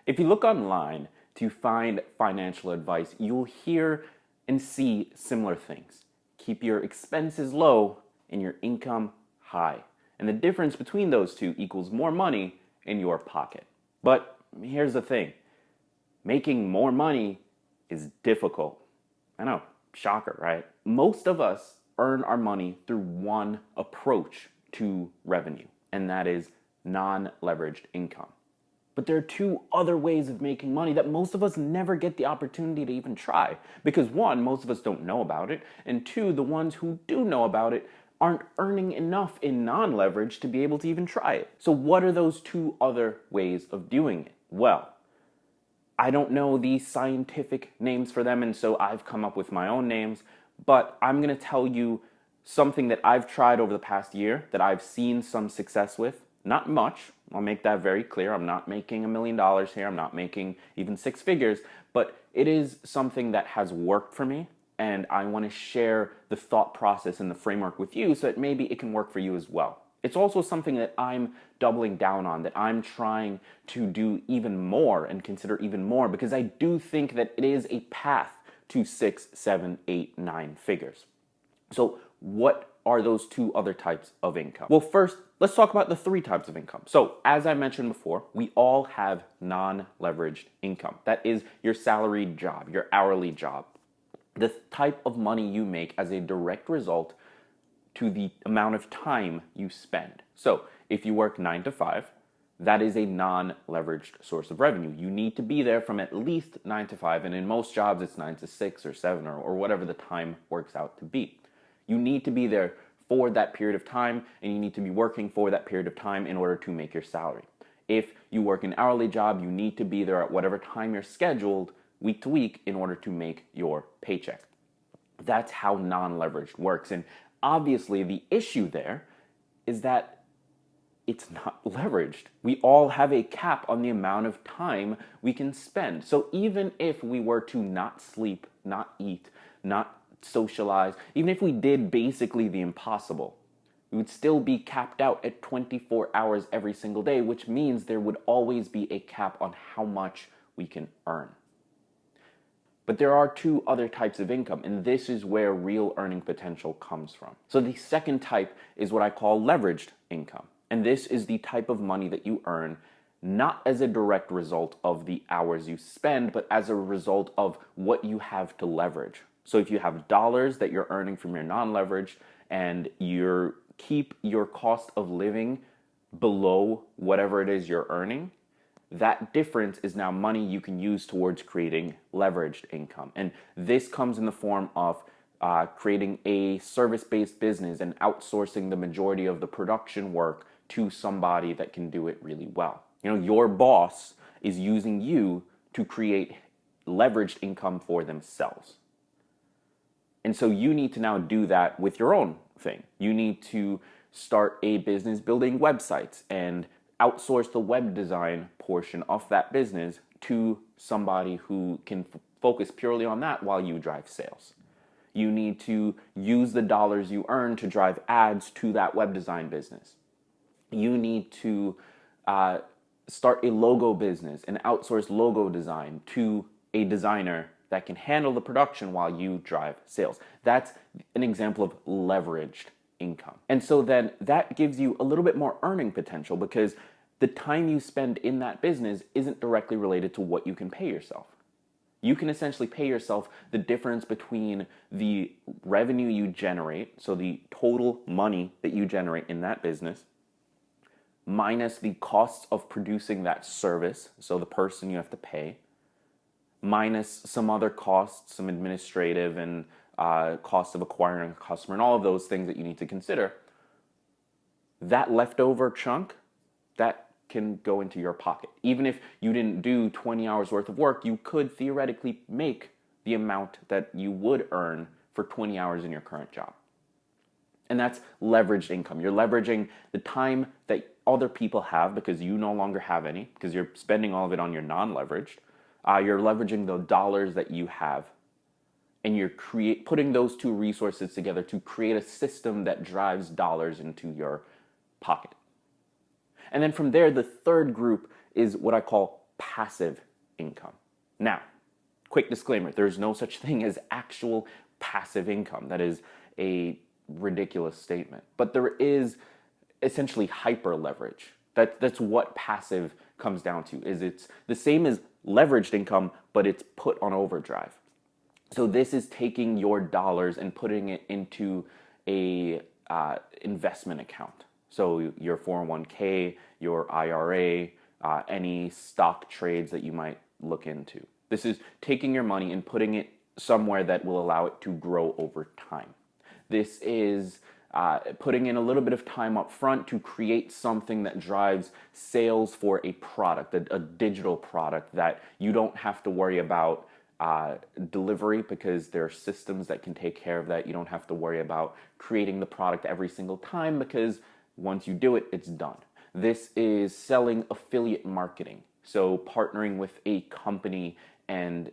If you look online to find financial advice, you'll hear and see similar things. Keep your expenses low and your income high. And the difference between those two equals more money in your pocket. But here's the thing. Making more money is difficult. I know, shocker, right? Most of us earn our money through one approach to revenue, and that is non-leveraged income. But there are two other ways of making money that most of us never get the opportunity to even try. Because one, most of us don't know about it, and two, the ones who do know about it aren't earning enough in non-leverage to be able to even try it. So what are those two other ways of doing it? Well, I don't know the scientific names for them, and so I've come up with my own names, but I'm going to tell you something that I've tried over the past year that I've seen some success with. Not much, I'll make that very clear. I'm not making $1 million here, I'm not making even six figures, but it is something that has worked for me, and I want to share the thought process and the framework with you so that maybe it can work for you as well. It's also something that I'm doubling down on, that I'm trying to do even more and consider even more, because I do think that it is a path to 6, 7, 8, 9 figures. So what are those two other types of income? Well, first, let's talk about the three types of income. So as I mentioned before, we all have non-leveraged income. That is your salaried job, your hourly job. The type of money you make as a direct result to the amount of time you spend. So if you work 9 to 5, that is a non-leveraged source of revenue. You need to be there from at least 9 to 5, and in most jobs it's 9 to 6 or 7 or whatever the time works out to be. You need to be there for that period of time, and you need to be working for that period of time in order to make your salary. If you work an hourly job, you need to be there at whatever time you're scheduled week to week in order to make your paycheck. That's how non-leveraged works. And obviously the issue there is that it's not leveraged. We all have a cap on the amount of time we can spend. So even if we were to not sleep, not eat, not socialize, even if we did basically the impossible, we would still be capped out at 24 hours every single day, which means there would always be a cap on how much we can earn. But there are two other types of income, and this is where real earning potential comes from. So the second type is what I call leveraged income. And this is the type of money that you earn not as a direct result of the hours you spend, but as a result of what you have to leverage. So if you have dollars that you're earning from your non-leverage and you keep your cost of living below whatever it is you're earning, that difference is now money you can use towards creating leveraged income. And this comes in the form of creating a service-based business and outsourcing the majority of the production work to somebody that can do it really well. You know, your boss is using you to create leveraged income for themselves. And so you need to now do that with your own thing. You need to start a business building websites and outsource the web design portion of that business to somebody who can focus purely on that while you drive sales. You need to use the dollars you earn to drive ads to that web design business. You need to start a logo business and outsource logo design to a designer that can handle the production while you drive sales. That's an example of leveraged income. And so then that gives you a little bit more earning potential because the time you spend in that business isn't directly related to what you can pay yourself. You can essentially pay yourself the difference between the revenue you generate, so the total money that you generate in that business, minus the costs of producing that service, so the person you have to pay, minus some other costs, some administrative and costs of acquiring a customer, and all of those things that you need to consider. That leftover chunk, that can go into your pocket. Even if you didn't do 20 hours worth of work, you could theoretically make the amount that you would earn for 20 hours in your current job. And that's leveraged income. You're leveraging the time that other people have because you no longer have any, because you're spending all of it on your non-leveraged. You're leveraging the dollars that you have, and you're putting those two resources together to create a system that drives dollars into your pocket. And then from there, the third group is what I call passive income. Now, quick disclaimer, there's no such thing as actual passive income. That is a ridiculous statement. But there is essentially hyper leverage. That's what passive comes down to. Is it's the same as leveraged income, but it's put on overdrive. So this is taking your dollars and putting it into a investment account. So your 401k, your IRA, any stock trades that you might look into. This is taking your money and putting it somewhere that will allow it to grow over time. This is putting in a little bit of time up front to create something that drives sales for a product, a digital product that you don't have to worry about delivery, because there are systems that can take care of that. You don't have to worry about creating the product every single time, because once you do it, it's done. This is selling affiliate marketing. So partnering with a company and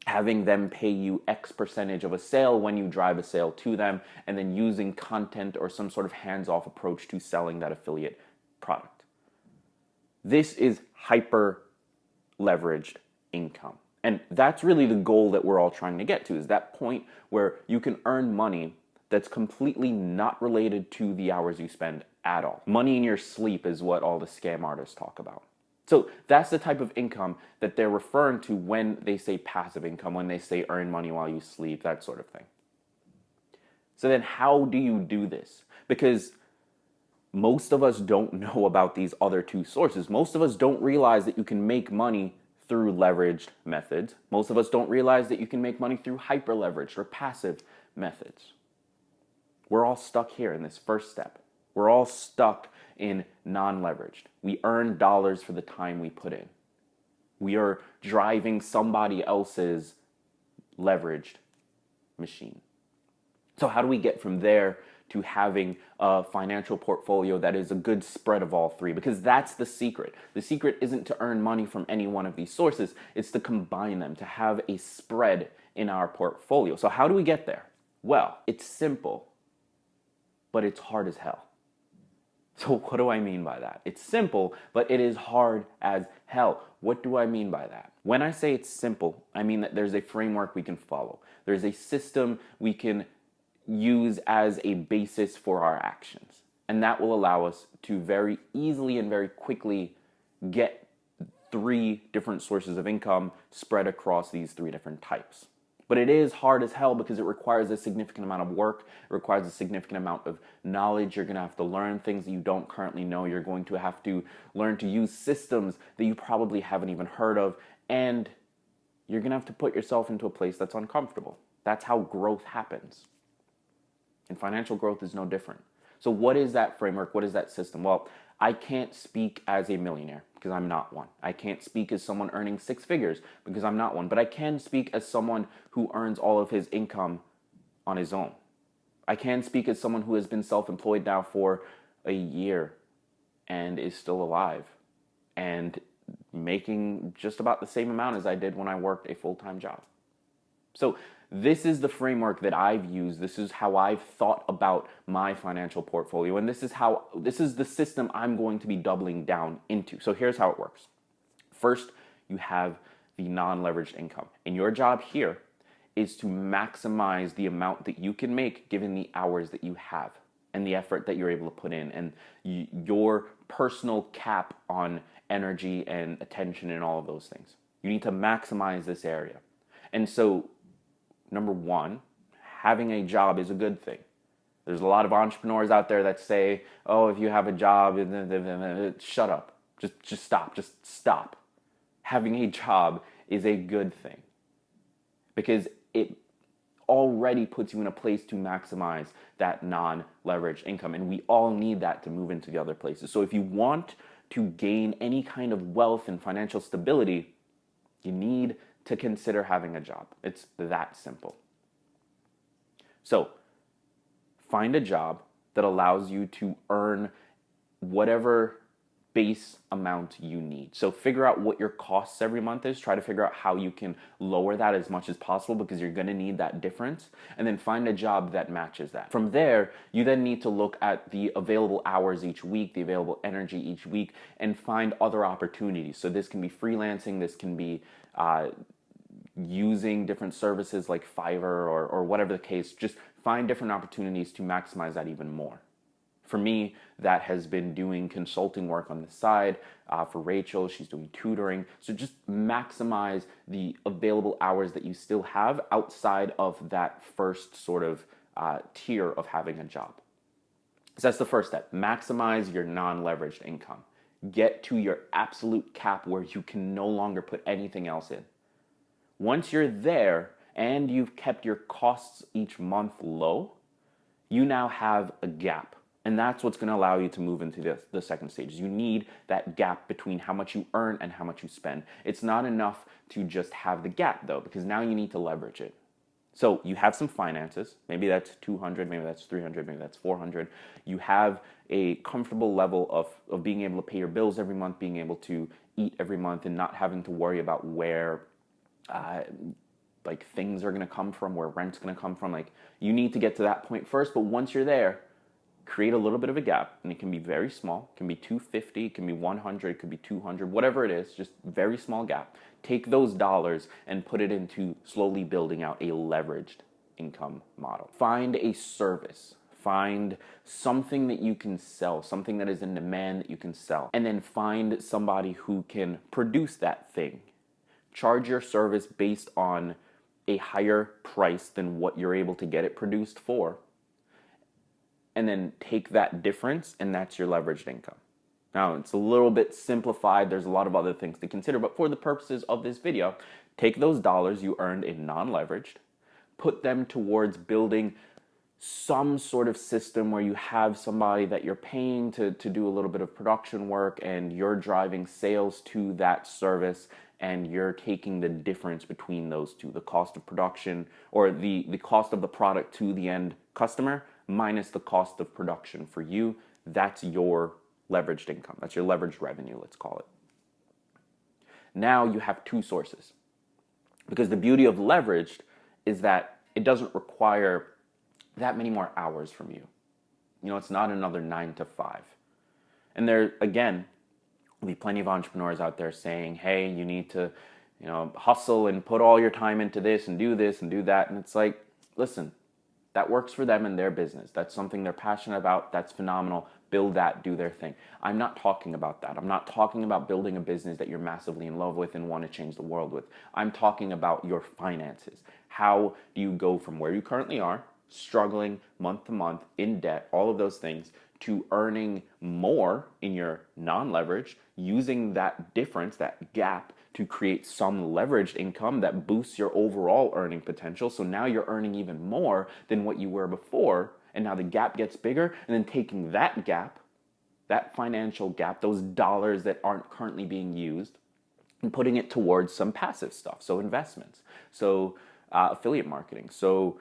having them pay you X percentage of a sale when you drive a sale to them, and then using content or some sort of hands-off approach to selling that affiliate product. This is hyper leveraged income. And that's really the goal that we're all trying to get to, is that point where you can earn money that's completely not related to the hours you spend at all. Money in your sleep is what all the scam artists talk about. So that's the type of income that they're referring to when they say passive income, when they say earn money while you sleep, that sort of thing. So then how do you do this? Because most of us don't know about these other two sources. Most of us don't realize that you can make money through leveraged methods. Most of us don't realize that you can make money through hyper leveraged or passive methods. We're all stuck here in this first step. We're all stuck in non-leveraged. We earn dollars for the time we put in. We are driving somebody else's leveraged machine. So how do we get from there to having a financial portfolio that is a good spread of all three? Because that's the secret. The secret isn't to earn money from any one of these sources. It's to combine them, to have a spread in our portfolio. So how do we get there? Well, it's simple, but it's hard as hell. So what do I mean by that? It's simple, but it is hard as hell. What do I mean by that? When I say it's simple, I mean that there's a framework we can follow. There's a system we can use as a basis for our actions. And that will allow us to very easily and very quickly get 3 different sources of income spread across these 3 different types. But it is hard as hell because it requires a significant amount of work. It requires a significant amount of knowledge. You're going to have to learn things that you don't currently know. You're going to have to learn to use systems that you probably haven't even heard of. And you're going to have to put yourself into a place that's uncomfortable. That's how growth happens. And financial growth is no different. So what is that framework? What is that system? Well, I can't speak as a millionaire because I'm not one. I can't speak as someone earning 6 figures because I'm not one. But I can speak as someone who earns all of his income on his own. I can speak as someone who has been self-employed now for a year and is still alive and making just about the same amount as I did when I worked a full-time job. So this is the framework that I've used. This is how I've thought about my financial portfolio. And this is the system I'm going to be doubling down into. So here's how it works. First, you have the non-leveraged income. And your job here is to maximize the amount that you can make given the hours that you have and the effort that you're able to put in and your personal cap on energy and attention and all of those things. You need to maximize this area. And so number 1, having a job is a good thing. There's a lot of entrepreneurs out there that say, oh, if you have a job, shut up. Just stop. Having a job is a good thing because it already puts you in a place to maximize that non-leveraged income. And we all need that to move into the other places. So if you want to gain any kind of wealth and financial stability, you need to consider having a job. It's that simple. So find a job that allows you to earn whatever base amount you need. So figure out what your costs every month is. Try to figure out how you can lower that as much as possible, because you're going to need that difference. And then find a job that matches that. From there, you then need to look at the available hours each week, the available energy each week, and find other opportunities. So this can be freelancing, this can be using different services like Fiverr or whatever the case. Just find different opportunities to maximize that even more. For me, that has been doing consulting work on the side. For Rachel, she's doing tutoring. So just maximize the available hours that you still have outside of that first sort of tier of having a job. So that's the first step. Maximize your non-leveraged income. Get to your absolute cap where you can no longer put anything else in. Once you're there and you've kept your costs each month low, you now have a gap. And that's what's going to allow you to move into the second stage. You need that gap between how much you earn and how much you spend. It's not enough to just have the gap, though, because now you need to leverage it. So you have some finances. Maybe that's 200, maybe that's 300, maybe that's 400. You have a comfortable level of being able to pay your bills every month, being able to eat every month, and not having to worry about where like things are going to come from, where rent's going to come from. Like, you need to get to that point first, but once you're there, create a little bit of a gap, and it can be very small. It can be 250, it can be 100, it could be 200, whatever it is, just very small gap. Take those dollars and put it into slowly building out a leveraged income model. Find a service. Find something that you can sell, something that is in demand that you can sell, and then find somebody who can produce that thing. Charge your service based on a higher price than what you're able to get it produced for, and then take that difference, and that's your leveraged income. Now, it's a little bit simplified. There's a lot of other things to consider, but for the purposes of this video, take those dollars you earned in non-leveraged, put them towards building some sort of system where you have somebody that you're paying to do a little bit of production work, and you're driving sales to that service, and you're taking the difference between those two, the cost of production or the cost of the product to the end customer minus the cost of production for you. That's your leveraged income. That's your leveraged revenue, let's call it. Now you have two sources, because the beauty of leveraged is that it doesn't require that many more hours from you. You know, it's not another 9 to 5. And there, again, there'll be plenty of entrepreneurs out there saying, hey, you need to, hustle and put all your time into this and do that. And it's like, listen, that works for them and their business. That's something they're passionate about. That's phenomenal. Build that, do their thing. I'm not talking about that. I'm not talking about building a business that you're massively in love with and want to change the world with. I'm talking about your finances. How do you go from where you currently are, struggling month to month, in debt, all of those things, to earning more in your non-leverage, using that difference, that gap, to create some leveraged income that boosts your overall earning potential. So now you're earning even more than what you were before, and now the gap gets bigger, and then taking that gap, that financial gap, those dollars that aren't currently being used, and putting it towards some passive stuff, so investments, so affiliate marketing, so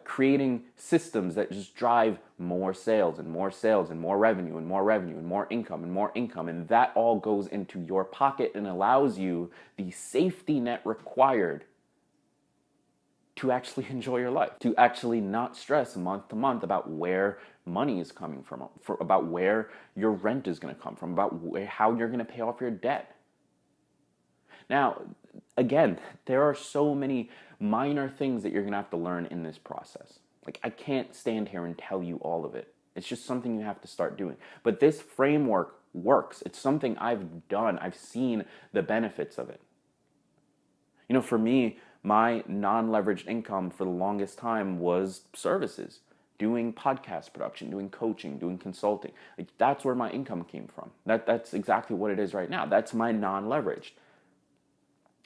creating systems that just drive more sales and more sales and more revenue and more revenue and more income and more income. And that all goes into your pocket and allows you the safety net required to actually enjoy your life, to actually not stress month to month about where money is coming from, about where your rent is going to come from, about how you're going to pay off your debt. Now, again, there are so many minor things that you're going to have to learn in this process. Like, I can't stand here and tell you all of it. It's just something you have to start doing. But this framework works. It's something I've done. I've seen the benefits of it. For me, my non-leveraged income for the longest time was services, doing podcast production, doing coaching, doing consulting. Like, that's where my income came from. That's exactly what it is right now. That's my non-leveraged.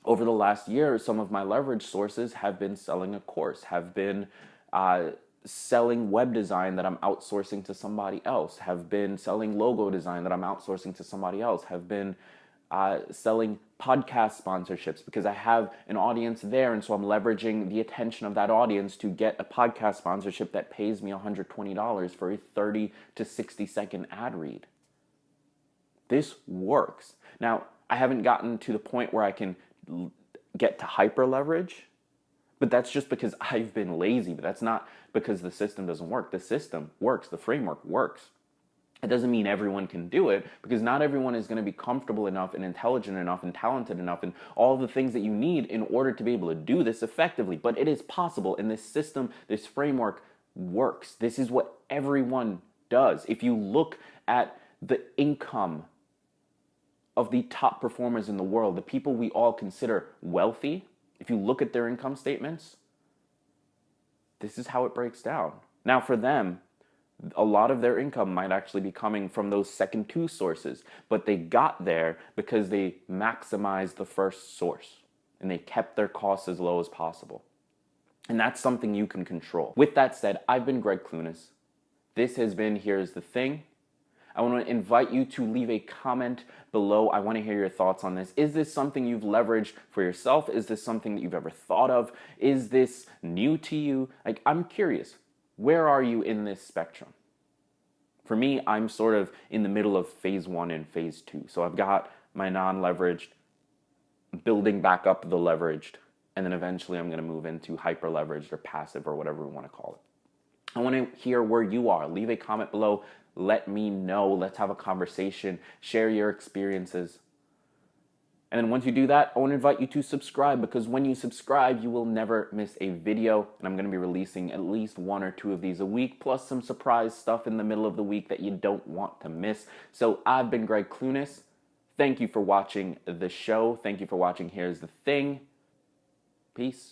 Over the last year, some of my leverage sources have been selling a course, have been selling web design that I'm outsourcing to somebody else, have been selling logo design that I'm outsourcing to somebody else, have been selling podcast sponsorships because I have an audience there, and so I'm leveraging the attention of that audience to get a podcast sponsorship that pays me $120 for a 30 to 60 second ad read. This works. Now, I haven't gotten to the point where I can get to hyper leverage, but that's just because I've been lazy. But that's not because the system doesn't work. The system works. The framework works. It doesn't mean everyone can do it, because not everyone is going to be comfortable enough and intelligent enough and talented enough and all the things that you need in order to be able to do this effectively. But it is possible, and this system, this framework works. This is what everyone does. If you look at the income of the top performers in the world, the people we all consider wealthy, if you look at their income statements, this is how it breaks down. Now, for them, a lot of their income might actually be coming from those second two sources, but they got there because they maximized the first source and they kept their costs as low as possible. And that's something you can control. With that said, I've been Gregg Clunis. This has been Here's the Thing. I want to invite you to leave a comment below. I want to hear your thoughts on this. Is this something you've leveraged for yourself? Is this something that you've ever thought of? Is this new to you? Like, I'm curious. Where are you in this spectrum? For me, I'm sort of in the middle of phase 1 and phase 2. So I've got my non-leveraged, building back up the leveraged, and then eventually I'm going to move into hyper-leveraged or passive or whatever we want to call it. I want to hear where you are. Leave a comment below. Let me know. Let's have a conversation. Share your experiences. And then once you do that, I want to invite you to subscribe, because when you subscribe, you will never miss a video. And I'm going to be releasing at least 1 or 2 of these a week, plus some surprise stuff in the middle of the week that you don't want to miss. So I've been Gregg Clunis. Thank you for watching the show. Thank you for watching Here's the Thing. Peace.